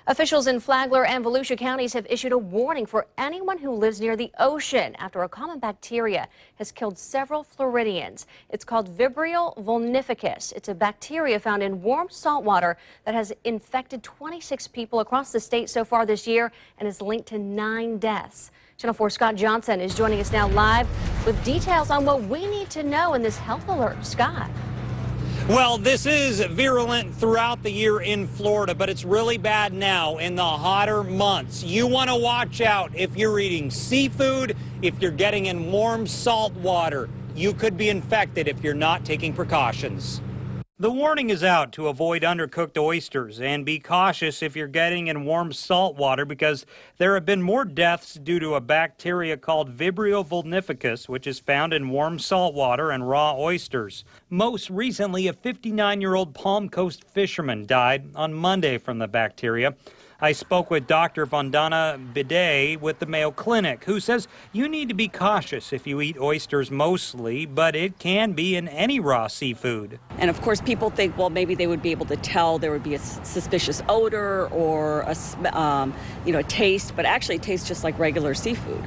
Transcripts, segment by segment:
Officials in Flagler and Volusia counties have issued a warning for anyone who lives near the ocean after a common bacteria has killed several Floridians. It's called Vibrio vulnificus. It's a bacteria found in warm salt water that has infected 26 people across the state so far this year and is linked to 9 deaths. Channel 4 Scott Johnson is joining us now live with details on what we need to know in this health alert. Scott. Well, this is virulent throughout the year in Florida, but it's really bad now in the hotter months. You want to watch out if you're eating seafood, if you're getting in warm salt water. You could be infected if you're not taking precautions. The warning is out to avoid undercooked oysters and be cautious if you're getting in warm salt water because there have been more deaths due to a bacteria called Vibrio vulnificus, which is found in warm salt water and raw oysters. Most recently, a 59-year-old Palm Coast fisherman died on Monday from the bacteria. I spoke with Dr. Vandana Bidet with the Mayo Clinic, who says you need to be cautious if you eat oysters mostly, but it can be in any raw seafood. And of course, people think, well, maybe they would be able to tell there would be a suspicious odor or a taste, but actually it tastes just like regular seafood.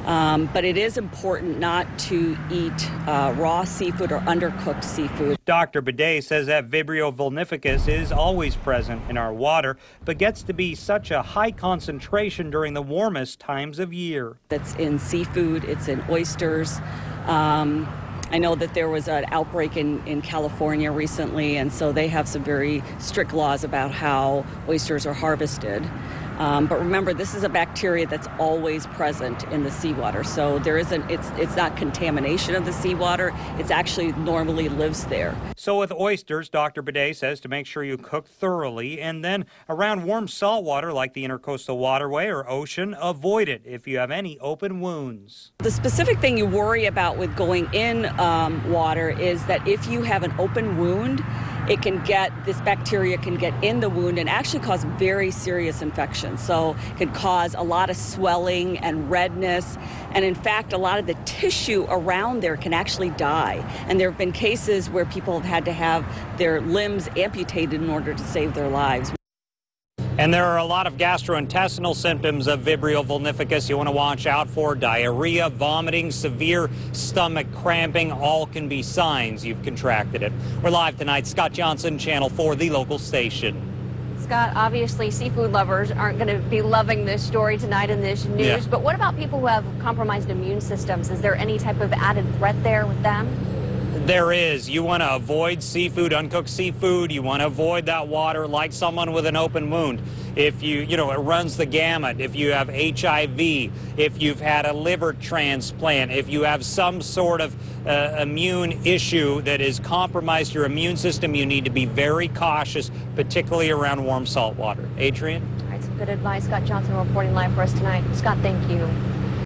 But it is important not to eat raw seafood or undercooked seafood. Dr. Bidet says that Vibrio vulnificus is always present in our water, but gets to be such a high concentration during the warmest times of year. It's in seafood, it's in oysters. I know that there was an outbreak in California recently, and so they have some very strict laws about how oysters are harvested. But remember, this is a bacteria that's always present in the seawater, so it's not contamination of the seawater, it's actually normally lives there. So with oysters, Dr. Bidet says to make sure you cook thoroughly, and then around warm salt water like the intercoastal waterway or ocean, avoid it if you have any open wounds. The specific thing you worry about with going in water is that if you have an open wound, this bacteria can get in the wound and actually cause very serious infections. So it can cause a lot of swelling and redness. And in fact, a lot of the tissue around there can actually die. And there have been cases where people have had to have their limbs amputated in order to save their lives. And there are a lot of gastrointestinal symptoms of Vibrio vulnificus you want to watch out for. Diarrhea, vomiting, severe stomach cramping, all can be signs you've contracted it. We're live tonight. Scott Johnson, Channel 4, the local station. Scott, obviously seafood lovers aren't going to be loving this story tonight in this news, but what about people who have compromised immune systems? Is there any type of added threat there with them? There is. You want to avoid seafood, uncooked seafood. You want to avoid that water like someone with an open wound. If it runs the gamut. If you have HIV, if you've had a liver transplant, if you have some sort of immune issue that has compromised your immune system, you need to be very cautious, particularly around warm salt water. Adrian? All right, some good advice. Scott Johnson reporting live for us tonight. Scott, thank you.